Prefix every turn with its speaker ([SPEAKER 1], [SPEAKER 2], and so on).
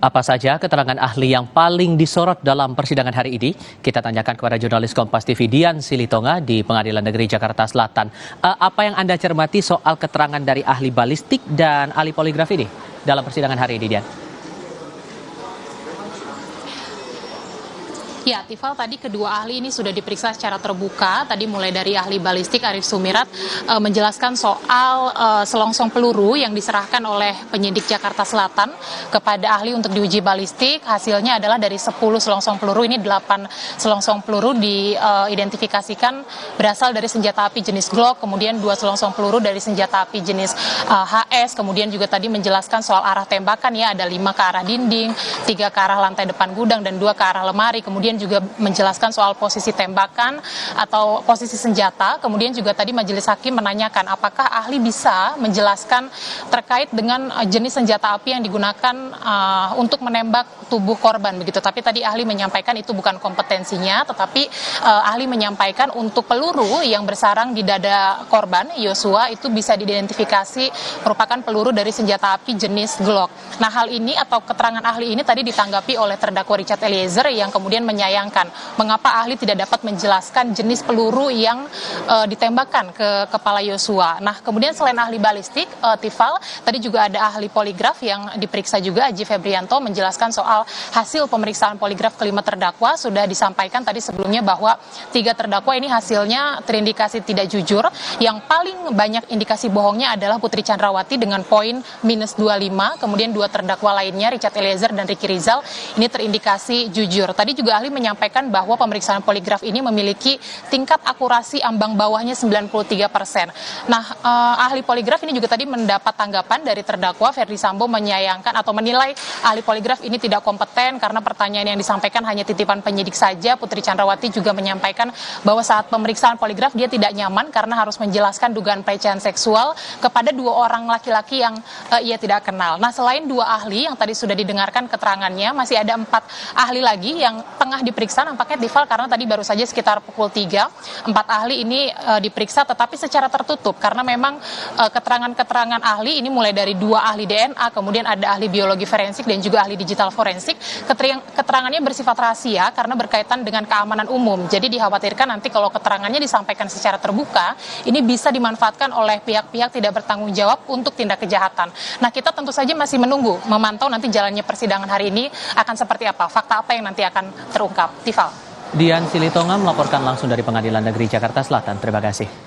[SPEAKER 1] Apa saja keterangan ahli yang paling disorot dalam persidangan hari ini? Kita tanyakan kepada jurnalis Kompas TV Dian Silitonga di Pengadilan Negeri Jakarta Selatan. Apa yang Anda cermati soal keterangan dari ahli balistik dan ahli poligraf ini dalam persidangan hari ini, Dian?
[SPEAKER 2] Ya, Tifal, tadi kedua ahli ini sudah diperiksa secara terbuka. Tadi mulai dari ahli balistik Arief Sumirat menjelaskan soal selongsong peluru yang diserahkan oleh penyidik Jakarta Selatan kepada ahli untuk diuji balistik. Hasilnya adalah dari 10 selongsong peluru ini 8 selongsong peluru diidentifikasikan berasal dari senjata api jenis Glock, kemudian 2 selongsong peluru dari senjata api jenis HS, kemudian juga tadi menjelaskan soal arah tembakan, ya, ada 5 ke arah dinding, 3 ke arah lantai depan gudang, dan 2 ke arah lemari. Kemudian juga menjelaskan soal posisi tembakan atau posisi senjata. Kemudian juga tadi majelis hakim menanyakan apakah ahli bisa menjelaskan terkait dengan jenis senjata api yang digunakan untuk menembak tubuh korban begitu. Tapi tadi ahli menyampaikan itu bukan kompetensinya, tetapi ahli menyampaikan untuk peluru yang bersarang di dada korban Yosua itu bisa diidentifikasi merupakan peluru dari senjata api jenis Glock. Nah, hal ini atau keterangan ahli ini tadi ditanggapi oleh terdakwa Richard Eliezer yang kemudian menyayangkan mengapa ahli tidak dapat menjelaskan jenis peluru yang ditembakkan ke kepala Yosua. Nah, kemudian selain ahli balistik, Tifal, tadi juga ada ahli poligraf yang diperiksa juga, Aji Febrianto, menjelaskan soal hasil pemeriksaan poligraf kelima terdakwa. Sudah disampaikan tadi sebelumnya bahwa 3 terdakwa ini hasilnya terindikasi tidak jujur. Yang paling banyak indikasi bohongnya adalah Putri Chandrawati dengan poin -25, kemudian 2 terdakwa lainnya, Richard Eliezer dan Ricky Rizal, ini terindikasi jujur. Tadi juga ahli menyampaikan bahwa pemeriksaan poligraf ini memiliki tingkat akurasi ambang bawahnya 93%. Nah, ahli poligraf ini juga tadi mendapat tanggapan dari terdakwa. Verdi Sambo menyayangkan atau menilai ahli poligraf ini tidak kompeten karena pertanyaan yang disampaikan hanya titipan penyidik saja. Putri Chandrawati juga menyampaikan bahwa saat pemeriksaan poligraf dia tidak nyaman karena harus menjelaskan dugaan pelecehan seksual kepada 2 orang laki-laki yang ia tidak kenal. Nah, selain 2 ahli yang tadi sudah didengarkan keterangannya, masih ada 4 ahli lagi yang tengah diperiksa nampaknya, Tifal, karena tadi baru saja sekitar pukul 3, 4 ahli ini diperiksa tetapi secara tertutup karena memang keterangan-keterangan ahli ini mulai dari 2 ahli DNA, kemudian ada ahli biologi forensik dan juga ahli digital forensik. Keterangannya bersifat rahasia karena berkaitan dengan keamanan umum. Jadi dikhawatirkan nanti kalau keterangannya disampaikan secara terbuka, ini bisa dimanfaatkan oleh pihak-pihak tidak bertanggung jawab untuk tindak kejahatan. Nah, kita tentu saja masih menunggu, memantau nanti jalannya persidangan hari ini akan seperti apa, fakta apa yang nanti akan terungkap. Tifal.
[SPEAKER 1] Dian Silitonga melaporkan langsung dari Pengadilan Negeri Jakarta Selatan. Terima kasih.